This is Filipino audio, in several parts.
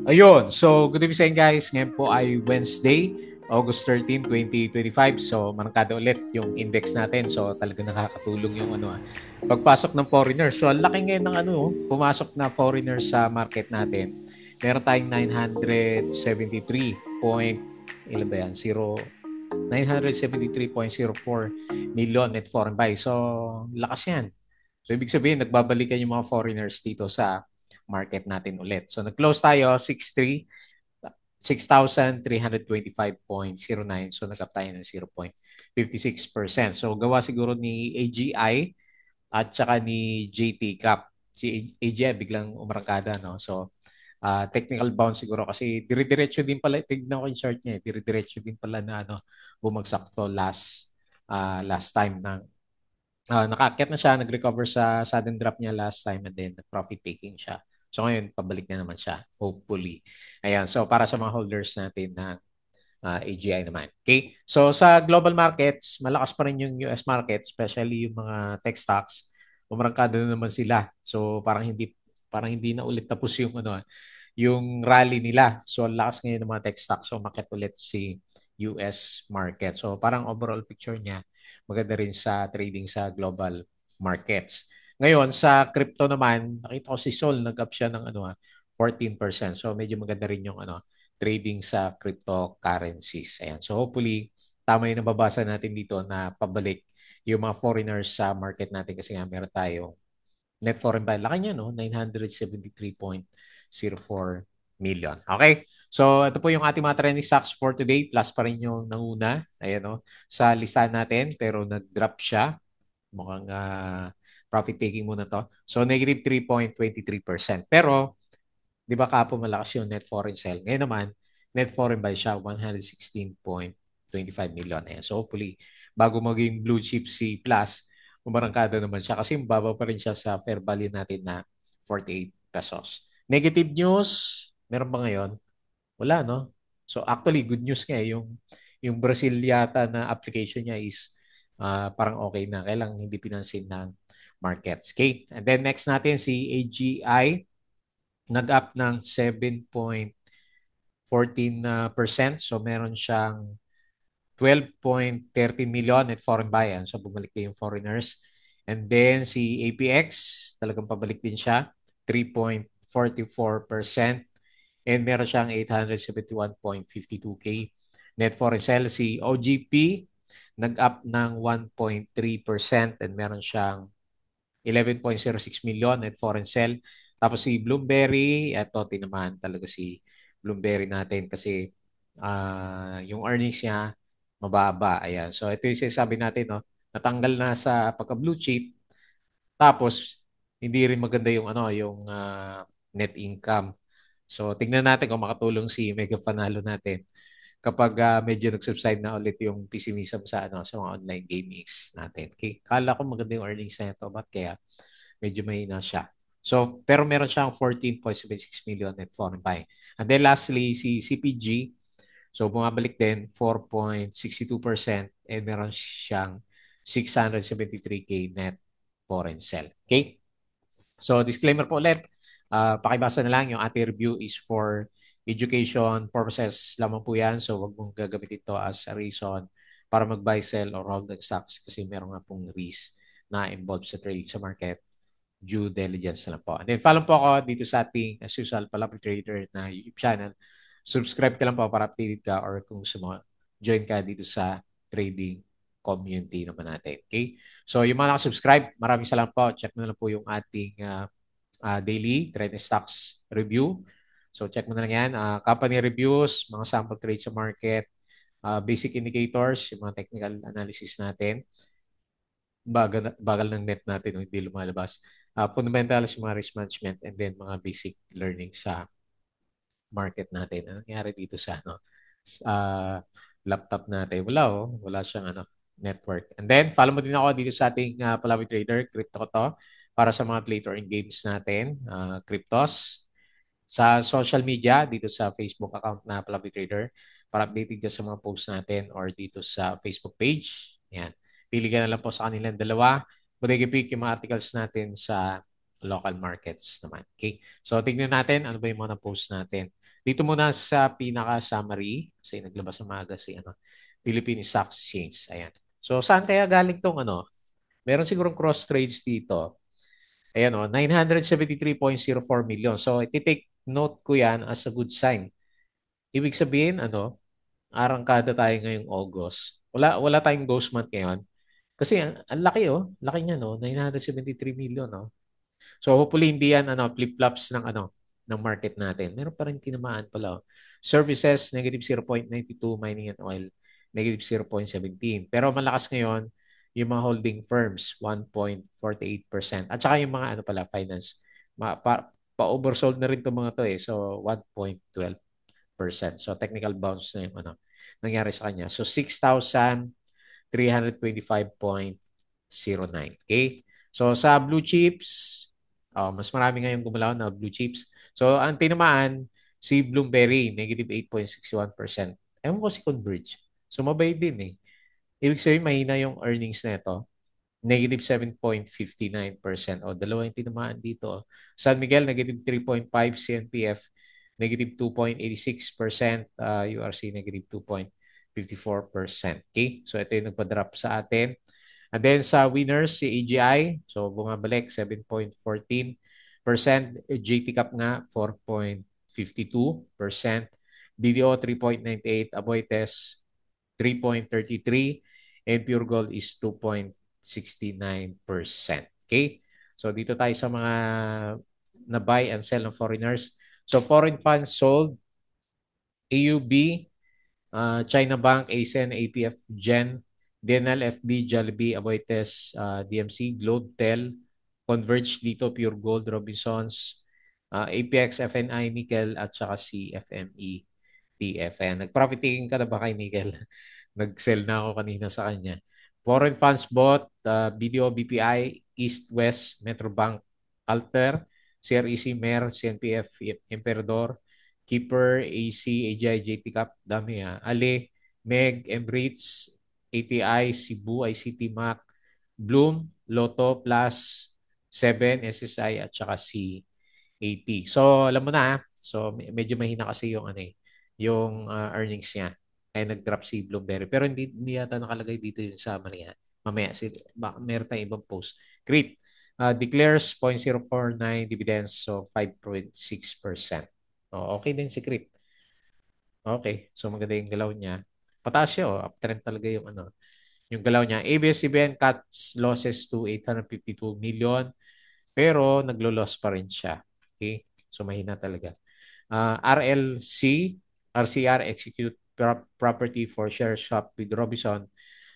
Ayun. So, good evening sa inyo guys. Ngayon po ay Wednesday, August 13, 2025. So, markado ulit yung index natin. So, talaga nakakatulong yung pagpasok ng foreigners. So, ang laki ngayon ng pumasok na foreigners sa market natin. Meron tayong 973 point, ilan ba yan? 973.04 million net foreign buy. So, lakas yan. So, ibig sabihin, nagbabalikan yung mga foreigners dito sa market natin ulit. So, nag-close tayo 6,325.09. So, nag-up tayo ng 0.56%. So, gawa siguro ni AGI at saka ni JT Cap. Si AGI biglang umarangkada, no? So, technical bounce siguro kasi dire-diretso din pala, tignan ko yung chart niya, dire-diretso din pala na bumagsak to last time na nakaakyat na siya, nag-recover sa sudden drop niya last time and then profit taking siya. So ngayon, pabalik na naman siya, hopefully. Ayan, so para sa mga holders natin na AGI naman. Okay? So sa global markets, malakas pa rin yung US market, especially yung mga tech stocks. Umarangkada na naman sila. So parang hindi na ulit tapos yung rally nila. So lakas ngayon ng mga tech stocks. So umakyat ulit si US market. So parang overall picture niya maganda rin sa trading sa global markets. Ngayon sa crypto naman, nakita ko si Sol nag-up siya ng 14%. So medyo maganda rin yung trading sa cryptocurrencies. Ayan. So hopefully tama yung nababasa natin dito na pabalik yung mga foreigners sa market natin kasi nga meron tayong net foreign buy. Laki niya, no? 973.04 million. Okay? So, ito po yung ating mga trending stocks for today. Plus pa rin yung nanguna. Ayan, no? Sa listahan natin, pero nag-drop siya. Mukhang profit taking muna to. So, negative 3.23%. Pero, di ba kapo malakas yung net foreign sell? Ngayon naman, net foreign buy siya, 116.25 million. Ayan. So, hopefully, bago maging blue chip C plus, umarangkada naman siya kasi mababa pa rin siya sa fair value natin na 48 pesos. Negative news, meron ba ngayon? Wala, no? So actually, good news nga yung Brazil yata na application niya is parang okay na. Kailang hindi pinansin ng markets. Okay? And then next natin si AGI nag-up ng 7.14%. So meron siyang 12.30 million at foreign buy. So bumalik din yung foreigners. And then si APX, talagang pabalik din siya, 3.44%. And meron siyang 871.52K net foreign sell. Si OGP, nag-up ng 1.3% and meron siyang 11.06 million net foreign sell. Tapos si Bloomberry, eto naman talaga si Bloomberry natin kasi yung earnings niya mababa. Ayan. So ito yung sinasabi natin, no? Natanggal na sa pagka-blue chip. Tapos hindi rin maganda yung net income. So tingnan natin kung makatulong si Mega Fanalo natin kapag medyo nag-subside na ulit yung pessimism sa mga online gamings natin. Okay? Kala ko maganda yung earnings na ito, but kaya medyo mahina siya. So, pero meron siyang 14.76 million net foreign buy. And then lastly, si CPG, so bumabalik din 4.62% and meron siyang 673K net foreign sell. Okay? So disclaimer po ulit, pakibasa na lang yung ating review is for education purposes lamang po yan. So wag mong gagamitin ito as a reason para mag-buy, sell, or hold the stocks kasi meron nga pong risk na involved sa trade sa market. Due diligence na lang po. And then follow po ako dito sa ating, as usual, Palapit Trader na YouTube channel. Subscribe ka lang po para updated ka or kung join ka dito sa trading community naman natin. Okay? So yung mga nakasubscribe, maraming salamat po. Check mo na lang po yung ating daily trend stocks review. So check mo na lang yan. Company reviews, mga sample trades sa market, basic indicators, yung mga technical analysis natin, bagal ng net natin hindi lumalabas. Fundamentals, yung mga risk management, and then mga basic learning sa market natin. Ano nangyari dito sa laptop natin? Wala siyang network. And then, follow mo din ako dito sa ating Palawi Trader, crypto ko to, para sa mga play to earn games natin, cryptos. Sa social media, dito sa Facebook account na Palawi Trader, para updated ka sa mga posts natin or dito sa Facebook page. Yan. Pili ka na lang po sa kanilang dalawa. Bodega Pick yung mga articles natin sa local markets naman. Okay? So, tignan natin ano ba yung mga post natin. Dito muna sa pinaka-summary, kasi naglabas ng maaga si Philippine Stock Exchange. Ayan. So, saan kaya galing tong Meron sigurong cross trades dito. Ayan 973.04 million. So, iti-take note ko yan as a good sign. Ibig sabihin, arangkada tayo ngayong August. Wala tayong ghost month ngayon. Kasi ang laki laki niya 973 million So hopefully hindi yan flip-flops ng market natin. Meron pa rin tinamaan pala. Services negative 0.92, mining and oil negative 0.17. Pero malakas ngayon yung mga holding firms 1.48%. At saka yung mga finance pa-oversold na rin itong mga to So 1.12%. So technical bounce na yung nangyari sa kanya. So 6,325.09. Okay? So sa blue chips, mas marami ngayon gumalaw na blue chips. So ang tinamaan, si Bloomberry, negative 8.61%. Ewan ko si Converge. So mabay din eh. Ibig sabihin, mahina yung earnings na ito. Negative 7.59%. O, dalawa yung tinamaan dito. San Miguel, negative 3.5%. CNPF, negative 2.86%. URC, negative 2.54%. Okay? So, ito yung nagpa-drop sa atin. And then sa winners, si AGI, so bumabalik 7.14%. GT Cap nga 4.52%. BDO 3.98%. Aboites 3.33%. And Pure Gold is 2.69%. Okay? So dito tayo sa mga na-buy and sell ng foreigners. So foreign funds sold, AUB, China Bank, ASEAN, APF, Gen, DNL, FB, Jollibee, Aboites, DMC, Globetel, Converge dito, Pure Gold, Robinsons, APX, FNI, Nickel, at saka si FME, TFN. Nag-profit taking ka na ba kay Nickel? Nag-sell na ako kanina sa kanya. Foreign funds bought, BDO, BPI, East West, Metrobank, Alter, CREC, MER, CNPF, Emperador, Keeper, AC, AGI, JT Cap, dami Ali, Meg, Emirates, ATI, Cebu, ICT, MAC, Bloom, Lotto, Plus, 7, SSI, at saka si AT. So, alam mo na. So, medyo mahina kasi yung yung earnings niya. Kaya nag-drop si Bloomberry. Pero hindi yata nakalagay dito yung summary Mamaya, meron tayong ibang post. Great. Declares 0.049 dividends, so 5.6%. Okay din si Crit. Okay. So maganda yung galaw niya. Pataas siya, uptrend talaga yung galaw niya. ABS-CBN cuts losses to 852 million, pero naglo-loss pa rin siya. Okay? So mahina talaga. RLC, RCR execute property for share swap with Robinson,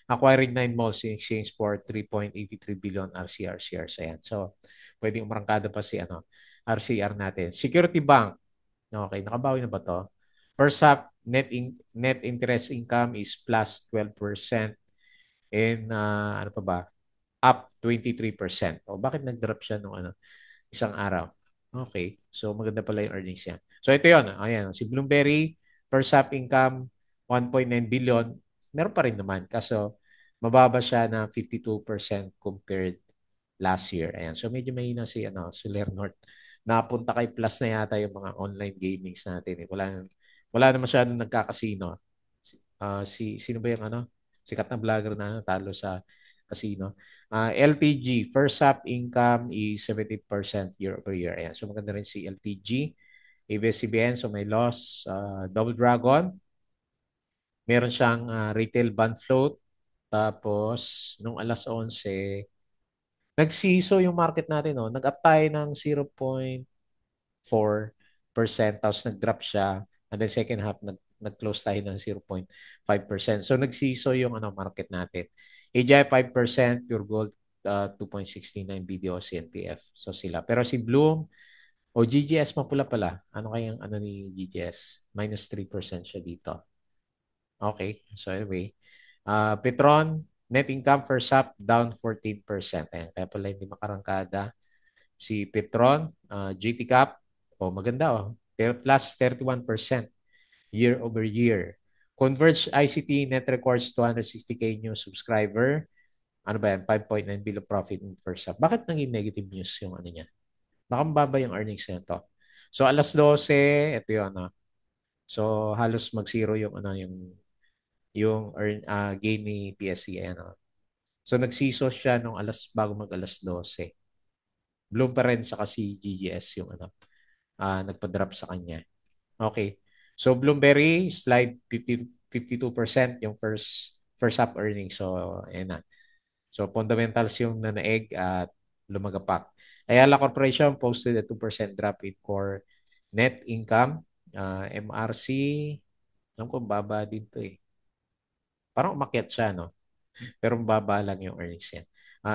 acquiring 9 malls in exchange for 3.83 billion RCR shares. Ayan. So, pwedeng umarangkada pa si RCR natin. Security Bank. Okay, nakabawi na ba to? First half, net interest income is plus 12%. And ano pa ba? Up 23%. O bakit nag-drop siya nung isang araw? Okay. So maganda pala yung earnings niya. So ito yun. Ayan. Si Bloomberry, first half income, 1.9 billion. Meron pa rin naman. Kaso mababa siya na 52% compared last year. Ayan. So medyo mahina si Lair North. Napunta kay plus na yata yung mga online gamings natin. Wala na masyadong nagkakasino. Sino ba yung sikat na vlogger na talo sa casino? LTG, first half income is 70% year over year. Ayan. So maganda rin si LTG. ABS-CBN, so may loss. Double Dragon, meron siyang retail bond float. Tapos, nung alas 11, nagsiso yung market natin. Nag-up tayo ng 0.4%. Tapos nag-drop siya. And then second half, nag-close tayo ng 0.5%. So nagsiso yung market natin. AGI 5%, Pure Gold 2.69, BDO, CNPF. So sila. Pero si Bloom o GGS mapula pala. Ano kayang ni GGS? Minus 3% siya dito. Okay. So anyway. Petron, net income first half down 14%. Ayan. Kaya pala hindi makarangkada. Si Petron, GT Cap, maganda plus 31% year over year. Converge ICT net records 260K new subscriber. Ano ba yan? 5.9 billion profit in first half. Bakit naging negative news yung niya? Baka mababa yung earnings nito. So alas 12, ito yun, ano. So halos mag-zero yung ano yung gain ni PSE, ayan, oh. So nagsiso siya nung bago mag alas 12. Bloom pa rin sa kasi GGS yung ano, nagpa-drop sa kanya. Okay. So Bloomberry slide 52% yung first half earnings. So ayan na. So fundamentals yung nanaeg at lumagapak. Ayala Corporation posted a 2% drop in core net income. MRC, alam ko baba din to eh. Parang umakyat siya, no? Pero baba lang yung earnings niya.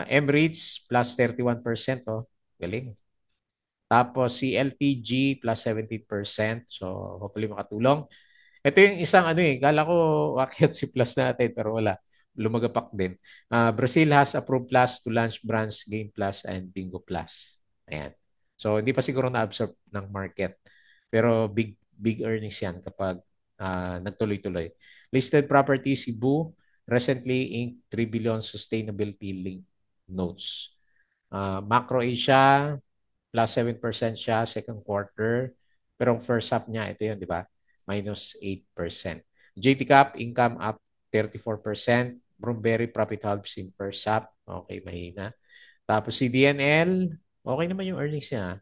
MREITs plus 31%, oh. Galing. Tapos si LTG plus 17%. So hopefully makatulong. Ito yung isang ano eh, kala ko akyat si Plus natin pero wala. Lumagapak din. Brazil has approved Plus to launch brands Game Plus and Bingo Plus. Ayan. So hindi pa siguro na-absorb ng market. Pero big earnings yan kapag nagtuloy-tuloy. Listed property Cebu recently inked 3 billion sustainability linked notes. Macro Asia plus 7% siya second quarter. Pero ang first half niya, ito yun, di ba? Minus 8%. JT Cap, income up 34%. Bromberry profit halves in first half. Okay, mahina. Tapos si DNL, okay naman yung earnings niya.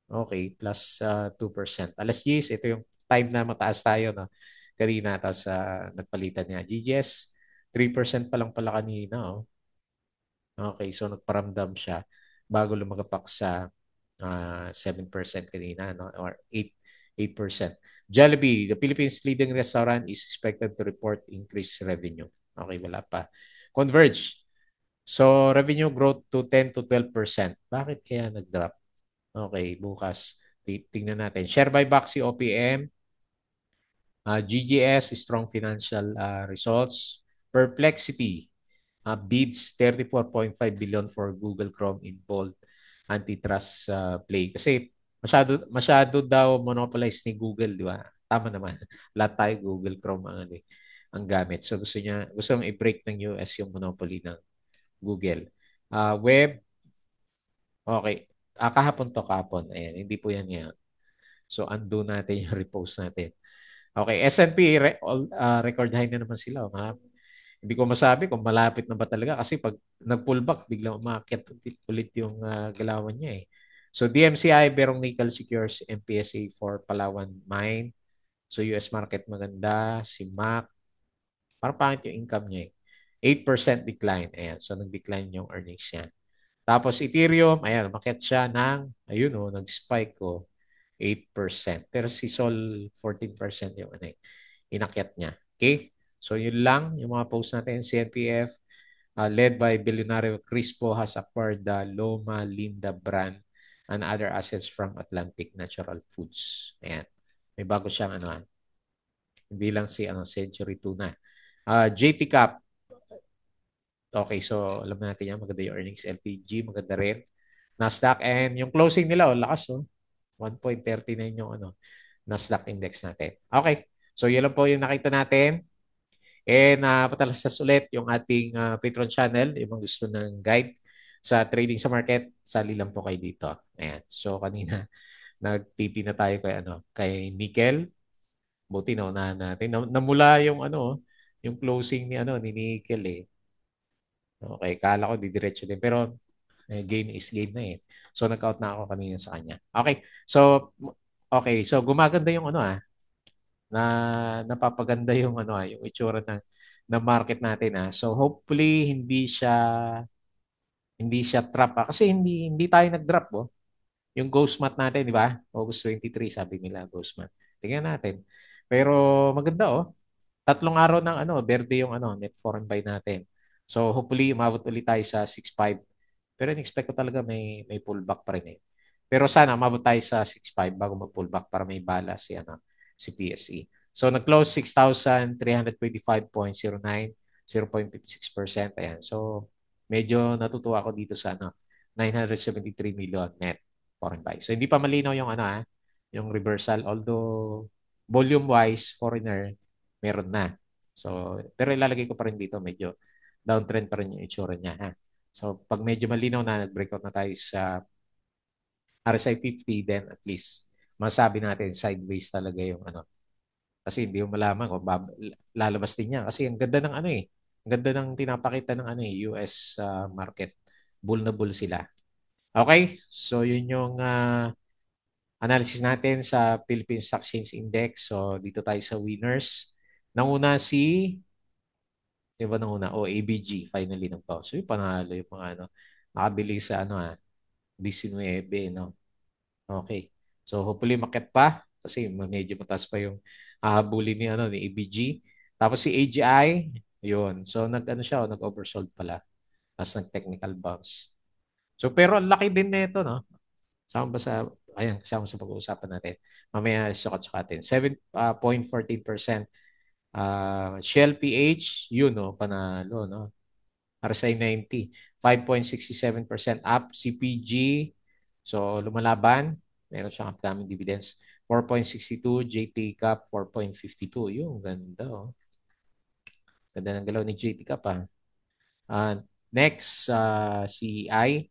Okay, plus 2%. Alas 10, ito yung time na mataas tayo, no? Kanina, tapos nagpalitan niya. GGS, 3% pa lang pala kanina, oh. Okay, so nagparamdam siya bago lumagapak sa 7% kanina, no? Or 8%. Jollibee, the Philippines' leading restaurant is expected to report increased revenue. Okay, wala pa. Converge. So, revenue growth to 10 to 12%. Bakit kaya nag-drop? Okay, bukas. Tingnan natin. Share buyback si OPM. GGS, strong financial results. Perplexity, bids 34.5 billion for Google Chrome in bold antitrust play. Kasi masyado daw monopolize ni Google, di ba? Tama naman. Lahat tayo Google Chrome ang ano, ang gamit. So gusto nang i-break ng US yung monopoly ng Google. Web, okay. Kahapon. Ayan, hindi po yan yan. So undo natin yung repost natin. Okay, S&P record high na naman sila. Hindi ko masabi kung malapit na ba talaga kasi pag nag-pullback, biglang umakyat ulit yung galawan niya eh. So DMCI, Berong Nickel secures MPSA for Palawan Mine. So US market maganda. Si MAC, parang pangit yung income niya eh. 8% decline. Ayan, so nag-decline yung earnings niya. Tapos Ethereum, ayan, umakyat siya ayun o, nag-spike ko, 8%. Pero si Sol, 14% yung ano, inakyat niya. Okay? So yun lang, yung mga post natin, CNPF, led by billionaire Crispo has acquired the Loma Linda brand and other assets from Atlantic Natural Foods. Ayan. May bago siyang hindi lang si Century Tuna. JT Cap, okay, so alam natin yan, maganda yung earnings. LPG, maganda rin. Nasdaq, and yung closing nila, lakas, 1.39 yung Nasdaq index natin. Okay, so yun lang po yung nakita natin. And patalastas ulit yung ating Patreon channel. Yung mga gusto ng guide sa trading sa market, sali lang po kayo dito. Ayan. So kanina nag-TP na tayo kay Nickel. Buti na unahan natin. Namula yung yung closing ni Nickel eh. Okay, kala ko didiretso din pero gain is gain na eh. So nag-out na ako kanina sa kanya. Okay, so gumaganda yung na napapaganda yung yung itsura ng market natin So hopefully hindi siya trap kasi hindi tayo nag-drop Yung ghost mat natin, di ba? August 23 sabi nila ghost mat. Tingnan natin. Pero maganda 3 araw ng berde yung net foreign buy natin. So hopefully umabot ulit tayo sa 6.5. Pero in-expect ko talaga may pullback pa rin eh. Pero sana umabot tayo sa 6.5 bago mag-pullback para may bala si PSE. So nag-close 6,325.09, 0.56%. Ayan. So medyo natutuwa ako dito sa 973 million net foreign buy. So hindi pa malinaw yung yung reversal although volume wise foreigner meron na. So pero ilalagay ko pa rin dito medyo downtrend pa rin yung itsura niya So pag medyo malinaw na nag-breakout na tayo sa RSI 50, then at least masabi natin sideways talaga yung ano. Kasi hindi mo malaman kung lalabas din niya. Kasi ang ganda ng ano eh. Ang ganda ng tinapakita ng ano eh, US market. Bull na bull sila. Okay? So yun yung analysis natin sa Philippine Stock Exchange Index. So dito tayo sa winners. Nanguna si, di ba nanguna? O, ABG. Finally nagpa. So yung panalo yung mga ano. Nakabili sa ano 19, no? Okay. So hopefully makit pa kasi medyo mataas pa yung bully ni ano ni ABG. Tapos si AGI, yun. So nag-ano siya, nag-oversold pala. Tapos nag-technical bounce. So pero ang laki din nito, no? Sama ba sa ayan, kasama sa pag-uusapan natin. Mamaya sukat-sukat natin. 7.14%. Shell PH, yun, no, panalo, no? RSI 90, 5.67% up. CPG, so lumalaban. Meron siyang upcoming dividends. 4.62, JT Cap 4.52. Yung ganda, oh. Ganda ng galaw ni JT Cap, ah. Next, CEI,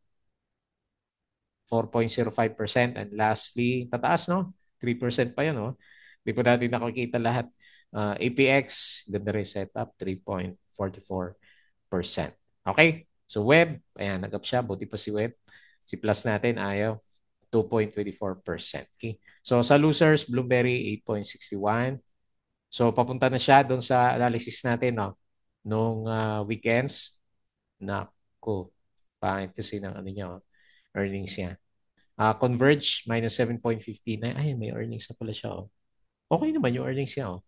4.05%. And lastly, tataas, no? 3% pa yan, no? Hindi pa natin nakikita lahat. APX, ganda rin setup, 3.44%. Okay? So web, ayan, nag-up siya. Buti pa si web. Si plus natin, ayaw. 2.24%. Okay? So sa losers, Bloomberry, 8.61. So papunta na siya doon sa analysis natin, no? Nung weekends. Naku, pangit kasi ng ano niya, oh, earnings niya. Converge, minus 7.59. Ay, may earnings na pala siya, oh. Okay naman yung earnings niya, oh.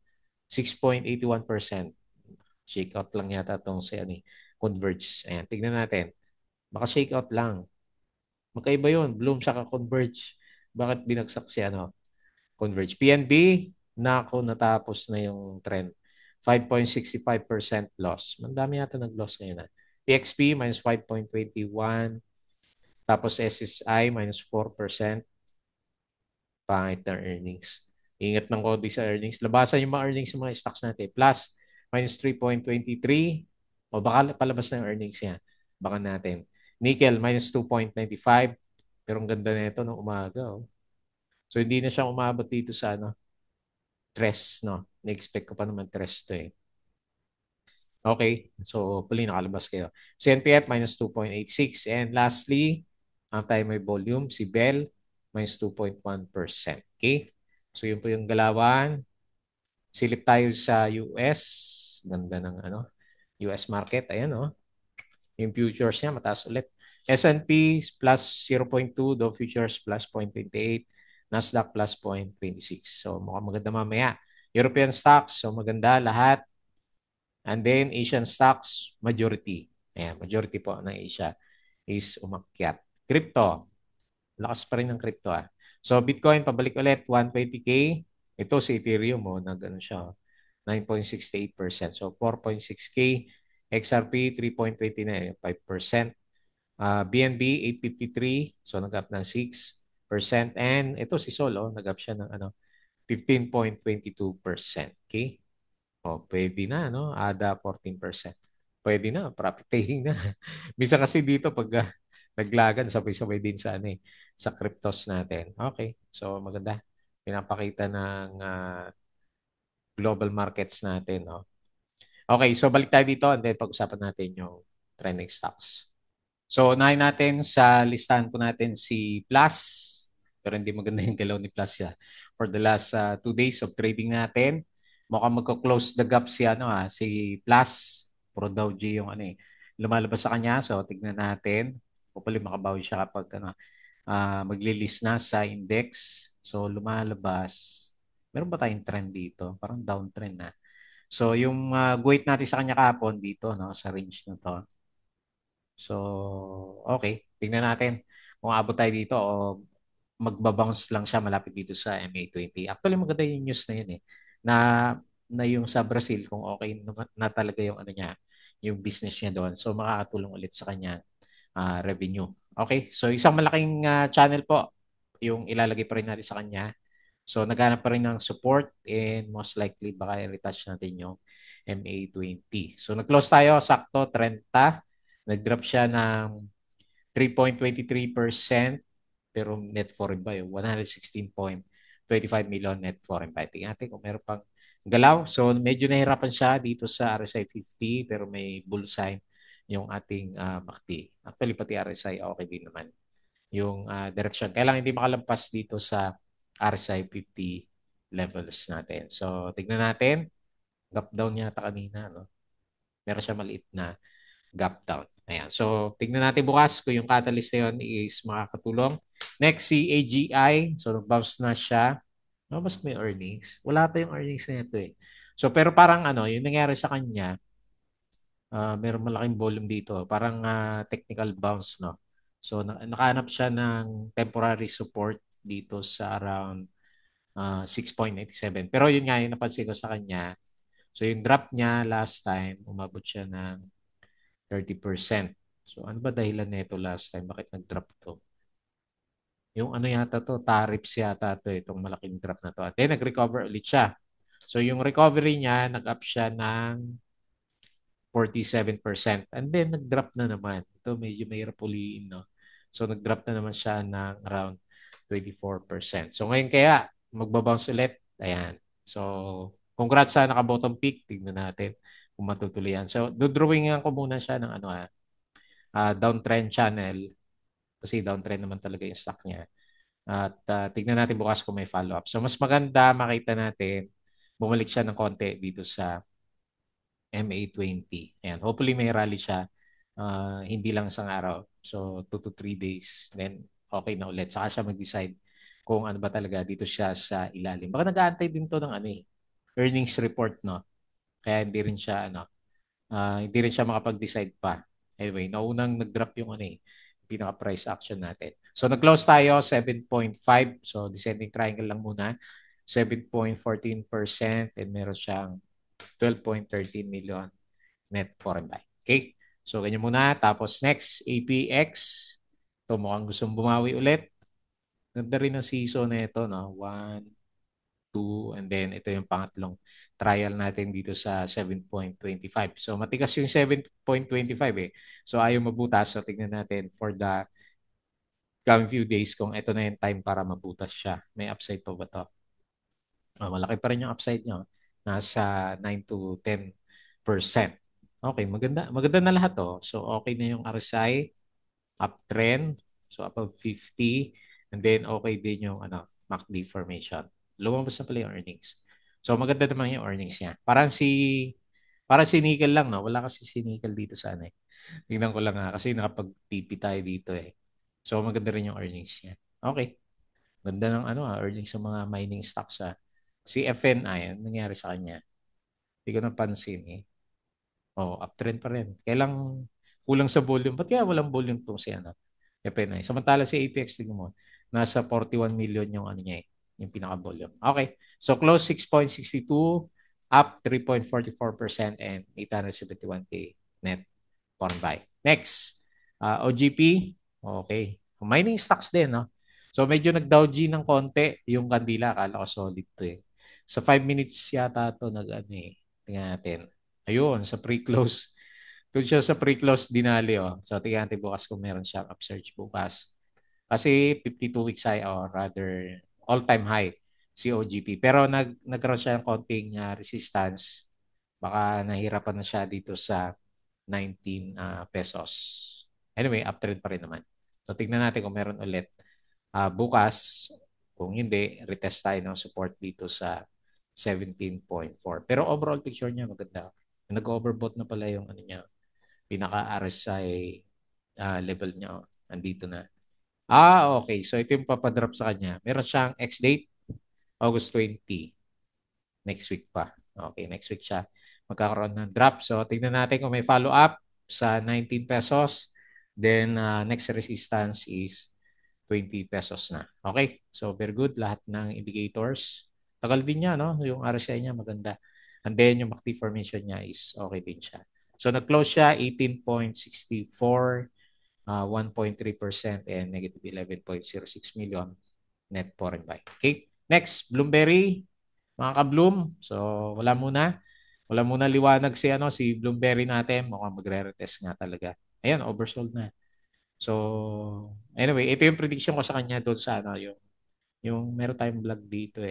6.81%. Shakeout lang yata itong si ano, Converge. Ayan, tignan natin. Baka shakeout lang. Magkaiba yun. Bloom saka Converge. Bakit binagsak si ano? Converge. PNB, nako, natapos na yung trend. 5.65% loss. Mandami yata nag-loss ngayon. PXP, minus 5.21. Tapos SSI, minus 4%. Pangit na earnings. Ingat ng konti sa earnings. Labasan yung mga earnings ng mga stocks natin. Plus, minus 3.23. O baka palabas na yung earnings niya. Baka natin. Nickel, minus 2.95. Pero ang ganda na ito nung umaga. Oh. So, hindi na siya umabot dito sa ano, stress. No? Na-expect ko pa naman stress to eh. Okay. So, hopefully nakalabas kayo. CNPF, minus 2.86. And lastly, ang tayo may volume, si Bell, minus 2.1%. Okay? So, yun po yung galawan. Silip tayo sa US. Ganda ng ano, US market. Ayan, oh. Yung futures niya, mataas ulit. S&P plus 0.2, Dow Futures plus 0.28, Nasdaq plus 0.26. So, mukhang maganda mamaya. European stocks, so maganda lahat. And then, Asian stocks, majority. Ayan, majority po ng Asia is umakyat. Crypto, lakas pa rin ng crypto, ah. So, Bitcoin, pabalik ulit, 120K. Ito si Ethereum, oh, nag-ano siya, 9.68%. So, 4.6K. XRP, 3.29, 5%. BNB, 853. So, nag-up ng 6%. And ito si Solo, nag-up siya ng ano, 15.22%. Okay? O, pwede na, no? ADA, 14%. Pwede na, profit taking na. Minsan kasi dito, pag naglagan, sabay-sabay din sa, ano, sa cryptos natin. Okay, so maganda. Pinapakita ng global markets natin. No? Okay, so balik tayo dito and then pag-usapan natin yung trending stocks. So, unahin natin sa listahan po natin si Plus. Pero hindi maganda yung galaw ni Plus ya. For the last 2 days of trading natin, mukhang magko-close the gap si ano si Plus. Pro Dow G yung ano lumalabas sa kanya. So, tignan natin. Hopefully makabawi siya kapag ano, magli-list na sa index. So, lumalabas. Meron ba tayong trend dito? Parang downtrend na. So, yung weight natin sa kanya kahapon dito, no, sa range na to. So, okay. Tingnan natin kung abot tayo dito o magbabounce lang siya malapit dito sa MA20. Actually, maganda yung news na yun eh. Na, na yung sa Brazil, kung okay na talaga yung ano niya, yung business niya doon. So, makakatulong ulit sa kanya revenue. Okay? So, isang malaking channel po yung ilalagay pa rin natin sa kanya. So, naghanap pa rin ng support and most likely baka i-retouch natin yung MA20. So, nag-close tayo, sakto, 30. Nag-drop siya ng 3.23%. pero net foreign buy, 116.25 million net foreign buy. Tingnan natin kung meron pang galaw. So medyo nahirapan siya dito sa RSI 50 pero may bull sign yung ating MACD. Actually, pati RSI okay din naman yung direction. Kailangan hindi makalampas dito sa RSI 50 levels natin. So, tignan natin. Gap down yata kanina, no? Meron siya maliit na gap down. Ayan. So, tignan natin bukas kung yung catalyst na yun is makakatulong. Next, si AGI. So, nag-bounce na siya. No, mas may earnings. Wala pa yung earnings na ito eh. So, pero parang ano, yung nangyari sa kanya, meron malaking volume dito. Parang technical bounce, no? So, nakahanap siya ng temporary support dito sa around 6.87. Pero yun nga, yung napansin ko sa kanya. So, yung drop niya last time, umabot siya ng 30%. So, ano ba dahilan nito last time? Bakit nag-drop to? Yung ano yata to, tariffs yata to, itong malaking drop na to. At then, nag-recover ulit siya. So, yung recovery niya, nag-up siya ng 47%. And then, nag-drop na naman. Ito, medyo mahirap uliin, no? So, nag-drop na naman siya ng around 24%. So, ngayon kaya, magbabounce ulit. Ayan. So, congrats sa naka-bottom peak. Tignan natin kung matutuloy yan. So, dodrawingan ko muna siya ng ano, downtrend channel. Kasi downtrend naman talaga yung stock niya. At tignan natin bukas kung may follow-up. So, mas maganda makita natin bumalik siya ng konti dito sa MA20. Ayan. Hopefully may rally siya. Hindi lang isang araw. So, 2 to 3 days. Then, okay na ulit. Saka siya mag-decide kung ano ba talaga dito siya sa ilalim. Baka nag-aantay din to ng ano eh, earnings report, no? Kaya hindi rin siya, ano, hindi rin siya makapag-decide pa. Anyway, naunang nag-drop yung ano eh, pinaka-price action natin. So, nag-close tayo, 7.5. So, descending triangle lang muna. 7.14% and meron siyang 12.13 million net foreign buy. Okay? So, ganyan muna. Tapos next, APX. Ito mukhang gustong bumawi ulit. Ganda rin ang season na ito, no? 1, 2, and then ito yung pangatlong trial natin dito sa 7.25. So, matigas yung 7.25 eh. So, ayaw mabutas. So, tignan natin for the coming few days kung ito na yung time para mabutas siya. May upside pa ba to? Malaki pa rin yung upside nyo. Nasa 9 to 10%. Okay, maganda. Maganda na lahat to. So, okay na yung RSI, uptrend. So, above 50. And then, okay din yung MACD formation. Lumabas na pala yung earnings. So, maganda naman yung earnings niya. Parang si Nickel lang, no? Wala kasi si Nickel dito sa ano eh. Tingnan ko lang kasi nakapag-TP tayo dito eh. So, maganda rin yung earnings niya. Okay. Ganda ng earnings sa mga mining stocks ah. Si FNI, ano nangyari sa kanya? Hindi ko napansin eh. Oh, uptrend pa rin. Kailang kulang sa volume. Ba't kaya walang volume itong si FNI? Samantala si APX, tingnan mo, nasa 41 million yung ano niya eh, yung pinaka-volume. Okay. So close 6.62, up 3.44% and 871K net for buy. Next, OGP. Okay. Mining stocks din, no? So medyo nag-Dow G ng konti yung kandila. Akala ko solid to eh. Sa 5 minutes yata to nag-ano eh. Tingnan natin. Ayun, sa pre-close. Doon siya sa pre-close dinali. Oh. So tingnan natin bukas kung meron siyang upsurge bukas. Kasi 52 weeks high or rather all-time high si OGP. Pero nagkaroon siya ng konting resistance. Baka nahirapan na siya dito sa 19 pesos. Anyway, uptrend pa rin naman. So, tignan natin kung meron ulit. Bukas, kung hindi, retest tayo ng support dito sa 17.4. Pero overall picture niya maganda. Nag-overbought na pala yung ano niya, pinaka-RSI level niya. Andito na. Okay. So, ito yung papadrop sa kanya. Meron siyang ex-date, August 20. Next week pa. Okay, next week siya magkakaroon ng drop. So, tingnan natin kung may follow-up sa 19 pesos. Then, next resistance is 20 pesos na. Okay, so very good. Lahat ng indicators. Tagal din niya, no? Yung RSI niya maganda. And then, yung MACD formation niya is okay din siya. So, nag-close siya 18.64, 1.3% and negative 11.06 million net foreign buy. Okay, next, Bloomberry. Mga ka-Bloom. So, wala muna. Wala muna liwanag si Bloomberry natin. Mukhang magre-retest nga talaga. Ayan, oversold na. So, anyway, ito yung prediction ko sa kanya doon sa ano, yung meron tayong vlog dito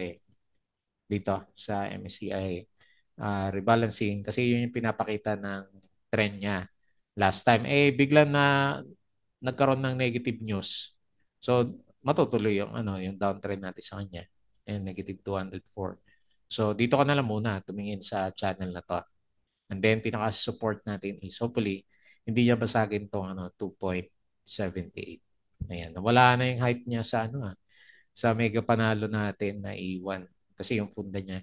dito sa MSCI rebalancing kasi yun yung pinapakita ng trend niya last time. Bigla na nagkaroon ng negative news. So, matutuloy yung yung downtrend natin sa kanya. And negative 204. So, dito ka na lang muna tumingin sa channel na to. And then, pinaka-support natin is hopefully, hindi niya basagin tong 2.78. Ayan. Wala na yung hype niya sa sa mega panalo natin na A1. Kasi yung funda niya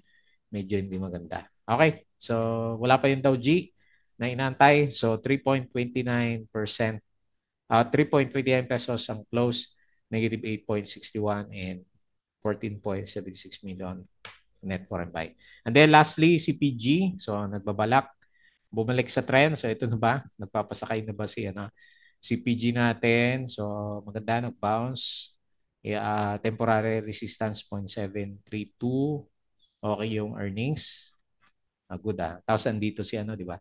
medyo hindi maganda. Okay. So, wala pa yung Dow G na inantay. So, 3.29%. 3.29 pesos ang close. Negative 8.61 and 14.76 million net foreign buy. And then lastly, si PG. So, nagbabalak. Bumalik sa trend. So, ito na ba? Nagpapasakay na ba si PG natin? So, maganda nag-bounce. Temporary resistance 0.732. Okay yung earnings. Good Tapos andito si di ba?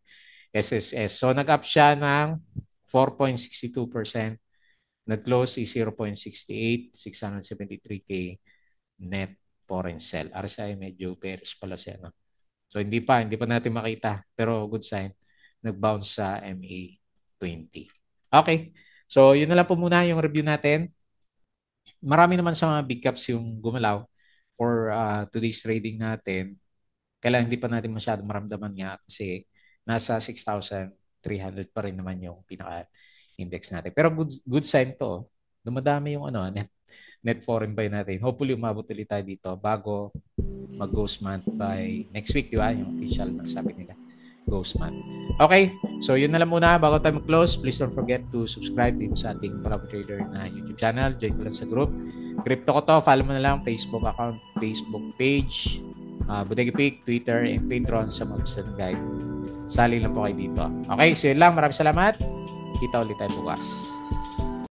SSS. So nag-up siya ng 4.62%. Nag-close is 0.68, 673K net foreign sell. RSI medyo bearish pala siya. So hindi pa natin makita. Pero good sign. Nag-bounce sa MA20. Okay. So yun na lang po muna yung review natin. Marami naman sa mga big caps yung gumalaw for today's trading natin. Kailangan hindi pa natin masyadong maramdaman nga kasi nasa 6,300 pa rin naman yung pinaka-index natin. Pero good sign to. Dumadami yung net foreign buy natin. Hopefully umabot ulit tayo dito bago mag-ghost month by next week, di ba? Yung official na sabi nila. Ghost month. Okay, so yun na lang muna bago tayo mag-close. Please don't forget to subscribe dito sa ating Bravo Trader na YouTube channel. Join ko lang sa group. Crypto ko to. Follow mo na lang Facebook account, Facebook page, Bodega Peak, Twitter, and Patreon sa mga gusto ng guide. Sali lang po kayo dito. Okay, so yun lang. Maraming salamat. Kita ulit tayo bukas.